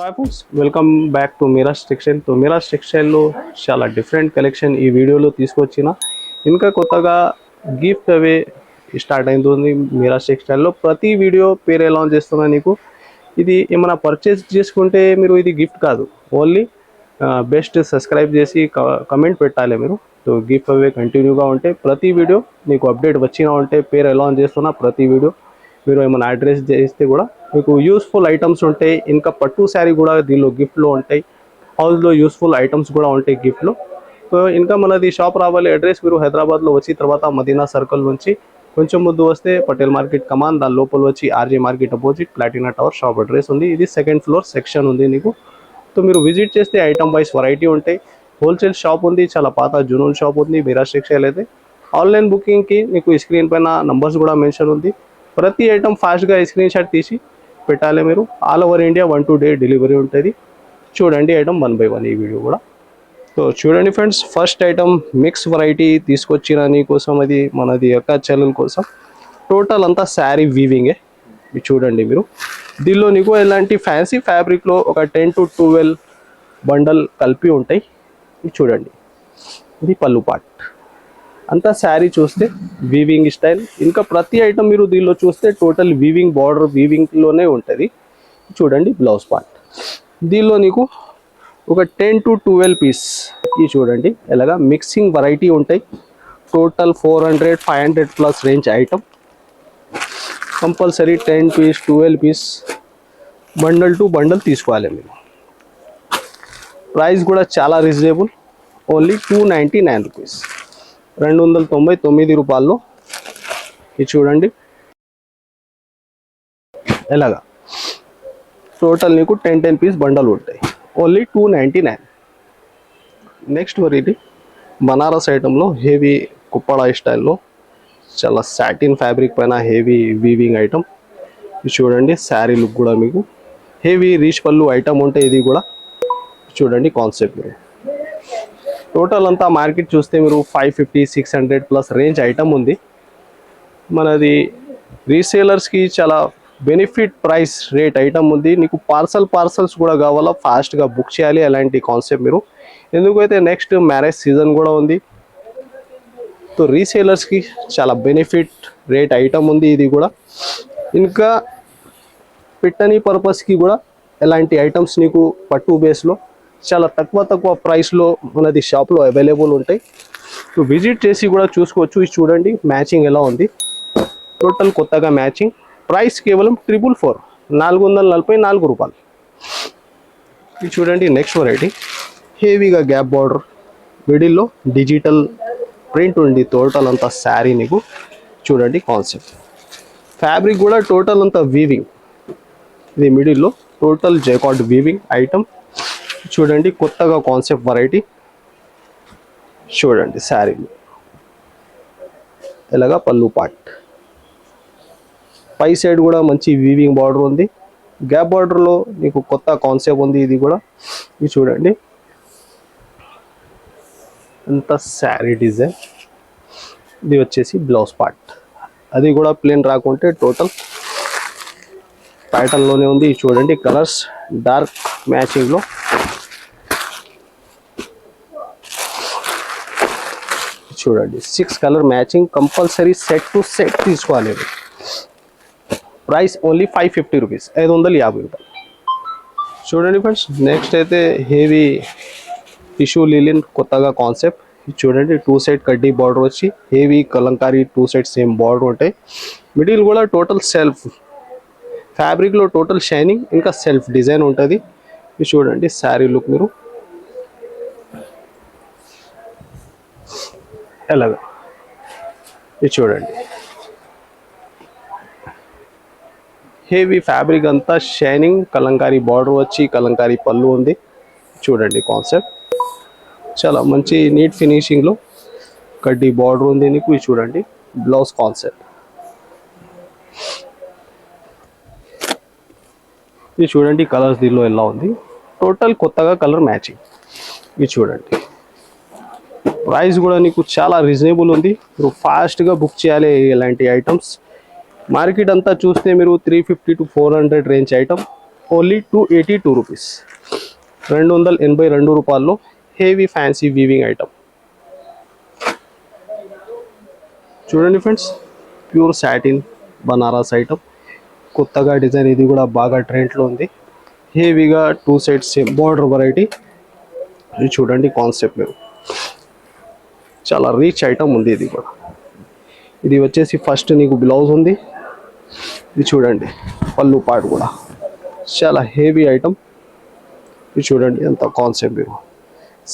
Hi friends, welcome back to Meeraj textile. మీరాజ్ టెక్స్టైల్లో చాలా డిఫరెంట్ కలెక్షన్ ఈ వీడియోలో తీసుకొచ్చిన. ఇంకా కొత్తగా గిఫ్ట్ అవే స్టార్ట్ అవుతుంది మీరాజ్ టెక్స్టైల్లో. ప్రతి వీడియో పేరు లాంచ్ చేస్తున్నా నీకు. ఇది ఏమైనా పర్చేస్ చేసుకుంటే మీరు ఇది గిఫ్ట్ కాదు, ఓన్లీ బెస్ట్ సబ్స్క్రైబ్ చేసి కమెంట్ పెట్టాలి మీరు. సో గిఫ్ట్ అవే కంటిన్యూగా ఉంటే ప్రతి వీడియో నీకు అప్డేట్ వచ్చినా ఉంటే పేరు లాంచ్ చేస్తున్నా. ప్రతి వీడియో మీరు ఏమైనా అడ్రస్ చేస్తే కూడా మీకు యూస్ఫుల్ ఐటమ్స్ ఉంటాయి. ఇంకా పట్టు శారీ కూడా దీనిలో గిఫ్ట్లో ఉంటాయి. హౌస్లో యూస్ఫుల్ ఐటమ్స్ కూడా ఉంటాయి గిఫ్ట్లో. సో ఇంకా మనది షాప్ రావాలి. అడ్రస్ మీరు హైదరాబాద్లో వచ్చి తర్వాత మదీనా సర్కిల్ నుంచి కొంచెం ముందు వస్తే పటేల్ మార్కెట్ కమాన్, దాని లోపల వచ్చి RJ market opposite Platina tower shop address ఉంది. ఇది సెకండ్ ఫ్లోర్ సెక్షన్ ఉంది నీకు. సో మీరు విజిట్ చేస్తే ఐటమ్ వైస్ వెరైటీ ఉంటాయి. హోల్సేల్ షాప్ ఉంది, చాలా పాత జూనూన్ షాప్ ఉంది మీరాజ్ టెక్స్టైల్ అయితే. ఆన్లైన్ బుకింగ్కి మీకు స్క్రీన్ పైన నంబర్స్ కూడా మెన్షన్ ఉంది. ప్రతి ఐటమ్ ఫాస్ట్గా స్క్రీన్ షాట్ తీసి పెట్టాలి మీరు. All over India 1 to 2 day delivery ఉంటుంది. చూడండి ఐటమ్ 1 by 1 ఈ వీడియో కూడా. సో చూడండి friends, first item mix variety తీసుకొచ్చిన నీకోసం. అది మనది యొక్క ఛానల్ కోసం. టోటల్ అంతా శారీ వీవింగే. ఇది చూడండి మీరు. దీనిలో నీకు ఇలాంటి ఫ్యాన్సీ ఫ్యాబ్రిక్లో ఒక 10 to 12 బండల్ కలిపి ఉంటాయి. ఇది చూడండి, ఇది పళ్ళు పార్ట్. అంతా శారీ చూస్తే వీవింగ్ స్టైల్. ఇంకా ప్రతి ఐటమ్ మీరు దీనిలో చూస్తే టోటల్ వీవింగ్, బార్డర్ వీవింగ్లోనే ఉంటుంది. చూడండి బ్లౌజ్ పార్ట్. దీనిలో నీకు ఒక 10 to 12 పీస్. ఇది చూడండి ఎలాగా మిక్సింగ్ వెరైటీ ఉంటాయి. Total 400, 500 plus range item. Compulsory 10 piece, 12 piece bundle to bundle తీసుకోవాలి మీరు. ప్రైస్ కూడా చాలా రీజనబుల్, ఓన్లీ 299 రూపీస్, 299 రూపాయల్లో. ఇది చూడండి ఎలాగా టోటల్ నీకు 10 పీస్ బండల్ ఉంటాయి, ఓన్లీ 299. నెక్స్ట్ వెరైటీ బనారస్ ఐటెంలో హెవీ కుప్పడా స్టైల్లో చాలా సాటిన్ ఫ్యాబ్రిక్ పైన హెవీ వీవింగ్ ఐటమ్. ఇది చూడండి శారీ లుక్ కూడా మీకు హెవీ రీచ్ పళ్ళు ఐటమ్ ఉంటాయి. ఇది కూడా చూడండి కాన్సెప్ట్. మీరు టోటల్ అంతా మార్కెట్ చూస్తే మీరు 550, 600 ప్లస్ రేంజ్ ఐటమ్ ఉంది. మనది రీసేలర్స్కి చాలా బెనిఫిట్ ప్రైస్ రేట్ ఐటమ్ ఉంది. నీకు పార్సల్స్ కూడా కావాలా, ఫాస్ట్గా బుక్ చేయాలి అలాంటి కాన్సెప్ట్ మీరు. ఎందుకైతే నెక్స్ట్ మ్యారేజ్ సీజన్ కూడా ఉంది. సో రీసేలర్స్కి చాలా బెనిఫిట్ రేట్ ఐటమ్ ఉంది ఇది కూడా. ఇంకా పెట్టని పర్పస్కి కూడా ఎలాంటి ఐటమ్స్ నీకు పట్టు బేస్లో చాలా తక్కువ ప్రైస్లో మనది షాప్లో అవైలబుల్ ఉంటాయి. సో విజిట్ చేసి కూడా చూసుకోవచ్చు. ఇది చూడండి మ్యాచింగ్ ఎలా ఉంది. టోటల్ కొత్తగా మ్యాచింగ్. ప్రైస్ కేవలం 444, 444 రూపాయలు. ఇది చూడండి నెక్స్ట్ వెరైటీ. హెవీగా గ్యాప్ బార్డర్, మిడిల్లో డిజిటల్ ప్రింట్ ఉంది. టోటల్ అంతా శారీ నీకు చూడండి కాన్సెప్ట్. ఫ్యాబ్రిక్ కూడా టోటల్ అంతా వీవింగ్. ఇది మిడిల్లో టోటల్ జైకార్డ్ వీవింగ్ ఐటమ్. చూడండి కొత్తగా కాన్సెప్ట్ వెరైటీ. చూడండి శారీ ఎలాగా పళ్ళు పార్ట్. పై సైడ్ కూడా మంచి వీవింగ్ బార్డర్ ఉంది. గ్యాప్ బార్డర్లో నీకు కొత్త కాన్సెప్ట్ ఉంది ఇది కూడా. ఇది చూడండి అంత శారీ డిజైన్. ఇది వచ్చేసి బ్లౌజ్ పార్ట్. అది కూడా ప్లేన్ రాకుంటే టోటల్ ప్యాటర్న్లోనే ఉంది. చూడండి కలర్స్ డార్క్ మ్యాచింగ్లో. చూడండి 6 colour matching. Compulsory set to set తీసుకోవాలి. ప్రైస్ ఓన్లీ 550 రూపీస్, 550 రూపాయలు. చూడండి ఫ్రెండ్స్, నెక్స్ట్ అయితే హెవీ టిష్యూ లిలిన్ కొత్తగా కాన్సెప్ట్. చూడండి 2 సైడ్ కడ్డీ బార్డర్ వచ్చి heavy Kalamkari 2 side same border ఉంటాయి. మిడిల్ కూడా టోటల్ సెల్ఫ్ ఫ్యాబ్రిక్లో టోటల్ షైనింగ్ ఇంకా సెల్ఫ్ డిజైన్ ఉంటుంది. ఇది చూడండి శారీ లుక్ మీరు ఎలాగా. ఇది చూడండి హెవీ ఫ్యాబ్రిక్ అంతా షైనింగ్, కలంకారీ బార్డర్ వచ్చి కలంకారీ పళ్ళు ఉంది. చూడండి కాన్సెప్ట్ చాలా మంచి నీట్ ఫినిషింగ్లో కడ్డీ బార్డర్ ఉంది నీకు. ఇది చూడండి బ్లౌజ్ కాన్సెప్ట్. ఇది చూడండి కలర్స్ దీనిలో ఎలా ఉంది. టోటల్ కొత్తగా కలర్ మ్యాచింగ్. ఇది చూడండి ప్రైస్ కూడా నీకు చాలా రీజనబుల్ ఉంది. మీరు ఫాస్ట్గా బుక్ చేయాలి ఇలాంటి ఐటమ్స్. మార్కెట్ అంతా చూస్తే మీరు 350 to 400 range item. Only 282 rupees. 282 రూపాయల్లో హెవీ ఫ్యాన్సీ వీవింగ్ ఐటమ్. చూడండి friends, pure satin Banaras item, కొత్తగా డిజైన్. ఇది కూడా బాగా ట్రెండ్లో ఉంది. హెవీగా 2 సైడ్స్ సేమ్ బార్డర్ వెరైటీ. ఇది చూడండి కాన్సెప్ట్ మీరు, చాలా రిచ్ ఐటమ్ ఉంది. ఇది కూడా, ఇది వచ్చేసి ఫస్ట్ నీకు బ్లౌజ్ ఉంది. ఇది చూడండి పళ్ళు పార్ట్ కూడా చాలా హెవీ ఐటమ్. ఇది చూడండి అంత కాన్సెప్ట్ మీరు.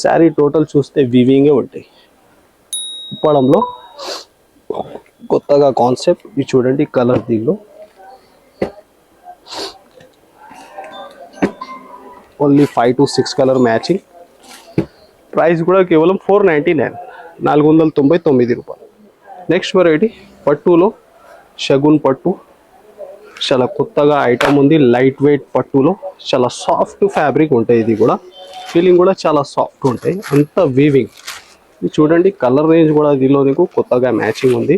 శారీ టోటల్ చూస్తే వీవింగే ఉంటాయి కుప్పడంలో, కొత్తగా కాన్సెప్ట్. ఇది చూడండి కలర్, దీనిలో only 5 to 6 colour matching. Price కూడా కేవలం 499, 499 రూపాయలు. నెక్స్ట్ వెరైటీ పట్టులో షగున్ పట్టు, చాలా కొత్తగా ఐటమ్ ఉంది. లైట్ వెయిట్ పట్టులో చాలా సాఫ్ట్ ఫ్యాబ్రిక్ ఉంటాయి. ఇది కూడా ఫీలింగ్ కూడా చాలా సాఫ్ట్ ఉంటాయి, అంత వీవింగ్. ఇది చూడండి కలర్ రేంజ్ కూడా దీనిలో నీకు కొత్తగా మ్యాచింగ్ ఉంది.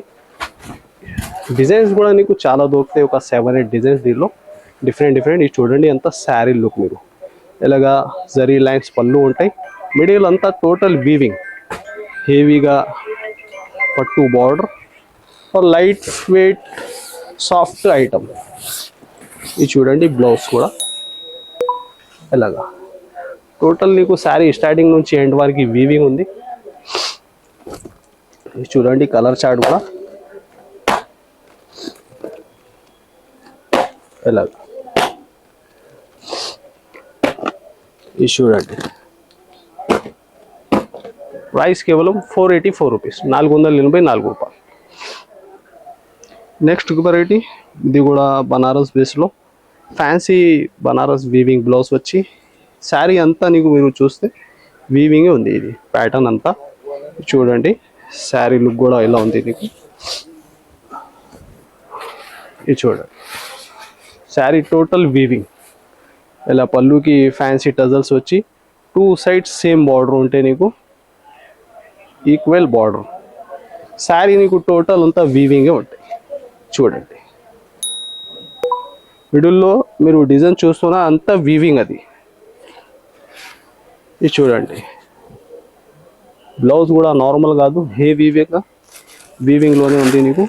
డిజైన్స్ కూడా నీకు చాలా దొరుకుతాయి, ఒక 7-8 డిజైన్స్ దీనిలో డిఫరెంట్. ఇది చూడండి అంత శారీ లుక్ మీరు, ఇలాగా జరీ లైన్స్ పళ్ళు ఉంటాయి. మిడిల్ అంతా టోటల్ వీవింగ్, హెవీగా పట్టు border, light weight soft item. ఇది చూడండి బ్లౌజ్ కూడా ఇలాగా టోటల్ నీకు శారీ స్టార్టింగ్ నుంచి ఎండ్ వరకు వీవింగ్ ఉంది. ఇది చూడండి కలర్ చార్ట్ కూడా ఇలాగ. ఇది చూడండి ప్రైస్ కేవలం 484 రూపీస్, 484 రూపాయలు. నెక్స్ట్ వెరైటీ, ఇది కూడా బనారస్ బేస్లో ఫ్యాన్సీ బనారస్ వీవింగ్ బ్లౌజ్ వచ్చి శారీ అంతా నీకు మీరు చూస్తే వీవింగే ఉంది. ఇది ప్యాటర్న్ అంతా చూడండి, శారీ లుక్ కూడా ఇలా ఉంది నీకు. ఇది చూడండి శారీ టోటల్ వీవింగ్, ఇలా పళ్ళుకి ఫ్యాన్సీ టజల్స్ వచ్చి 2 సైడ్స్ సేమ్ బార్డర్ ఉంటే నీకు ఈక్వల్ బార్డర్. శారీ నీకు టోటల్ అంతా వీవింగే ఉంటాయి. చూడండి మిడిల్లో మీరు డిజైన్ చూస్తున్నా అంతా వీవింగ్ అది. ఇది చూడండి బ్లౌజ్ కూడా నార్మల్ కాదు, వీవింగ్లోనే ఉంది నీకు.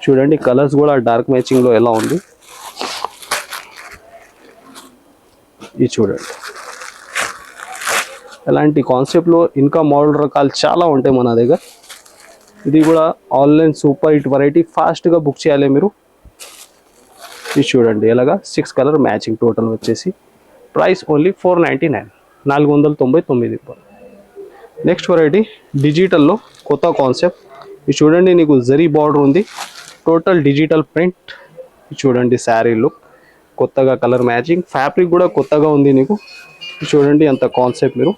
చూడండి కలర్స్ కూడా డార్క్ మ్యాచింగ్లో ఎలా ఉంది. ఇది చూడండి అలాంటి కాన్సెప్ట్లో ఇంకా మోడల్ రకాలు చాలా ఉంటాయి మన దగ్గర. ఇది కూడా ఆన్లైన్ సూపర్ హిట్ వెరైటీ, ఫాస్ట్గా బుక్ చేయాలి మీరు. ఇది చూడండి ఎలాగా 6 కలర్ మ్యాచింగ్ టోటల్ వచ్చేసి. ప్రైస్ ఓన్లీ 499, 499 రూపాయలు. నెక్స్ట్ వెరైటీ డిజిటల్లో కొత్త కాన్సెప్ట్. ఇది చూడండి నీకు జరీ బార్డర్ ఉంది, టోటల్ డిజిటల్ ప్రింట్. ఇది చూడండి శారీ లుక్, కొత్తగా కలర్ మ్యాచింగ్, ఫ్యాబ్రిక్ కూడా కొత్తగా ఉంది నీకు. చూడండి అంత కాన్సెప్ట్ మీరు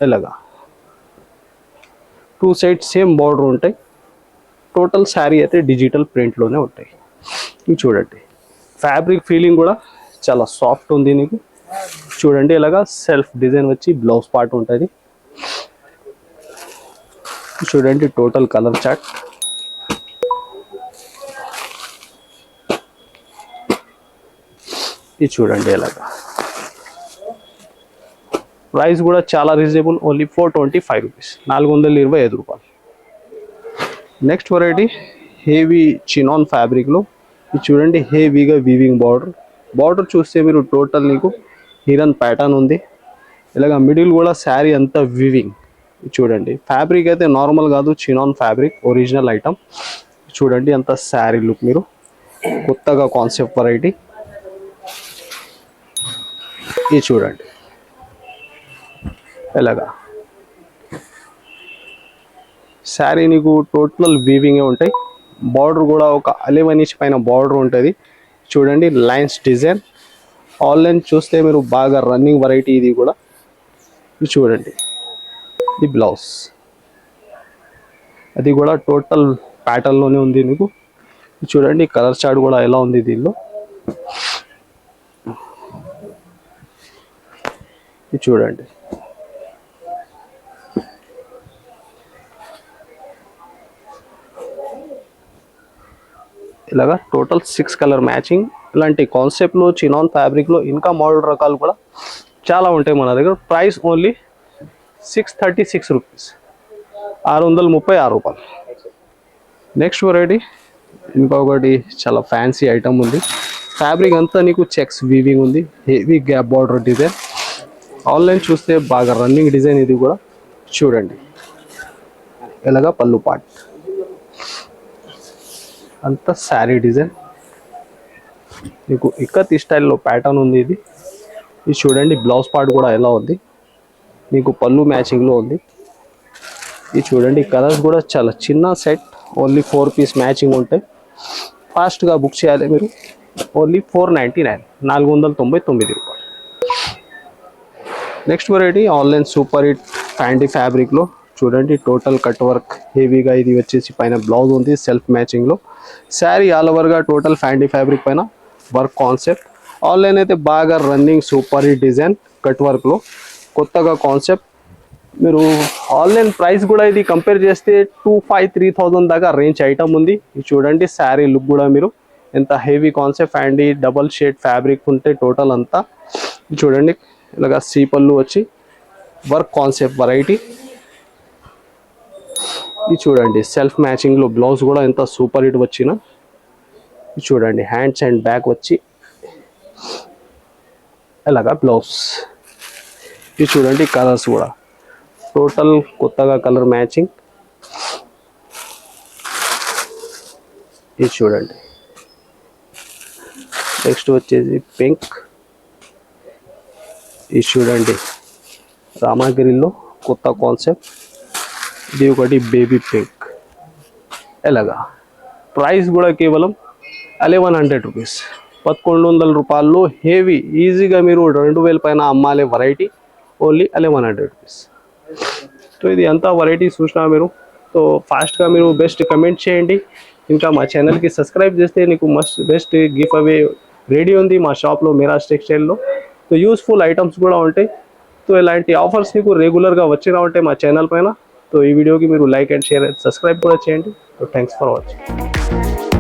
ఇలాగా 2 సైడ్స్ సేమ్ బార్డర్ ఉంటాయి. టోటల్ శారీ అయితే డిజిటల్ ప్రింట్లోనే ఉంటాయి. ఇది చూడండి ఫ్యాబ్రిక్ ఫీలింగ్ కూడా చాలా సాఫ్ట్ ఉంది నీకు. చూడండి ఇలాగా సెల్ఫ్ డిజైన్ వచ్చి బ్లౌజ్ పార్ట్ ఉంటుంది. చూడండి టోటల్ కలర్ చార్ట్. ఇది చూడండి ఇలాగా ప్రైస్ కూడా చాలా రీజనబుల్, ఓన్లీ 425 రూపీస్, 425 రూపాయలు. నెక్స్ట్ వెరైటీ హెవీ చినాన్ ఫ్యాబ్రిక్లో. ఇది చూడండి హెవీగా వీవింగ్ బార్డర్ చూస్తే మీరు టోటల్ నీకు హిరన్ ప్యాటర్న్ ఉంది. ఇలాగ మిడిల్ కూడా శారీ అంతా వీవింగ్. చూడండి ఫ్యాబ్రిక్ అయితే నార్మల్ కాదు, చినాన్ ఫ్యాబ్రిక్, ఒరిజినల్ ఐటమ్. చూడండి అంత శారీ లుక్ మీరు, కొత్తగా కాన్సెప్ట్ వెరైటీ. ఇది చూడండి ఎలాగా శారీ నీకు టోటల్ వీవింగే ఉంటాయి. బార్డర్ కూడా ఒక 11 ఇంచ్ పైన బార్డర్ ఉంటుంది. చూడండి లైన్స్ డిజైన్, ఆన్లైన్ చూస్తే మీరు బాగా రన్నింగ్ వెరైటీ. ఇది కూడా ఇది చూడండి, ఇది బ్లౌజ్, అది కూడా టోటల్ ప్యాటర్న్లోనే ఉంది నీకు. చూడండి కలర్ చార్ట్ కూడా ఎలా ఉంది దీనిలో. ఇది చూడండి ఇలాగా టోటల్ 6 కలర్ మ్యాచింగ్ ఇలాంటి కాన్సెప్ట్లో చినాన్ ఫ్యాబ్రిక్లో ఇంకా మోడల్ రకాలు కూడా చాలా ఉంటాయి మన దగ్గర. ప్రైస్ ఓన్లీ 636 రూపీస్, 636 రూపాయలు. నెక్స్ట్ వెరైటీ ఇంకొకటి చాలా ఫ్యాన్సీ ఐటమ్ ఉంది. ఫ్యాబ్రిక్ అంతా నీకు చెక్స్ వీవింగ్ ఉంది, heavy gap border design. Online చూస్తే బాగా రన్నింగ్ డిజైన్. ఇది కూడా చూడండి, ఎలాగా పళ్ళు పార్ట్ అంతా శారీ డిజైన్. మీకు ఇక్కత్ స్టైల్లో ప్యాటర్న్ ఉంది. ఇది చూడండి, బ్లౌజ్ పార్ట్ కూడా ఎలా ఉంది, మీకు పళ్ళు మ్యాచింగ్లో ఉంది. ఇది చూడండి, కలర్స్ కూడా చాలా చిన్న సెట్, ఓన్లీ 4 పీస్ మ్యాచింగ్ ఉంటాయి. ఫాస్ట్గా బుక్ చేయాలి మీరు. ఓన్లీ 499, 499 రూపాయలు. Next variety online super hit ఫ్యాండీ ఫ్యాబ్రిక్లో చూడండి, టోటల్ కట్ వర్క్ హెవీగా. ఇది వచ్చేసి పైన బ్లౌజ్ ఉంది సెల్ఫ్ మ్యాచింగ్లో. శారీ ఆల్ ఓవర్గా టోటల్ ఫ్యాండీ ఫ్యాబ్రిక్ పైన వర్క్ కాన్సెప్ట్. ఆన్లైన్ అయితే బాగా running super hit design cut వర్క్లో కొత్తగా కాన్సెప్ట్. మీరు ఆన్లైన్ ప్రైస్ కూడా ఇది కంపేర్ చేస్తే 2500-3000 దాకా రేంజ్ ఐటమ్ ఉంది. ఇది చూడండి, శారీ లుక్ కూడా మీరు ఎంత హెవీ కాన్సెప్ట్ ఫ్యాండీ డబల్ షేడ్ ఫ్యాబ్రిక్ ఉంటే టోటల్ అంతా. చూడండి, ఇలాగా సీ పళ్ళు వచ్చి వర్క్ కాన్సెప్ట్ వెరైటీ. ఇది చూడండి, సెల్ఫ్ మ్యాచింగ్లో బ్లౌజ్ కూడా ఎంత సూపర్ హిట్ వచ్చిన. ఇది చూడండి, హ్యాండ్స్ అండ్ బ్యాక్ వచ్చి ఇలాగా బ్లౌజ్. ఇది చూడండి, కలర్స్ కూడా టోటల్ కొత్తగా కలర్ మ్యాచింగ్. ఇది చూడండి, నెక్స్ట్ వచ్చేసి పింక్. ఇది చూడండి, రామగిరిలో కొత్త కాన్సెప్ట్. ఇది ఒకటి బేబీ పింక్. ఎలాగా ప్రైస్ కూడా కేవలం 1100 రూపీస్, 1100 రూపాయల్లో హెవీ ఈజీగా మీరు 2000 పైన అమ్మాలే వెరైటీ. Only 1100 rupees. సో ఇది అంతా వెరైటీ చూసినా మీరు. సో ఫాస్ట్గా మీరు బెస్ట్ కమెంట్ చేయండి. ఇంకా మా ఛానల్కి సబ్స్క్రైబ్ చేస్తే నీకు బెస్ట్ గిఫ్ట్ అవే రెడీ ఉంది మా షాప్లో మిరాజ్ టెక్స్టైల్లో. సో యూస్ఫుల్ ఐటమ్స్ కూడా ఉంటాయి. సో ఇలాంటి ఆఫర్స్ మీకు రెగ్యులర్గా వచ్చినా ఉంటాయి మా ఛానల్ పైన. సో ఈ వీడియోకి మీరు like and share and subscribe కూడా చేయండి. So thanks for watching.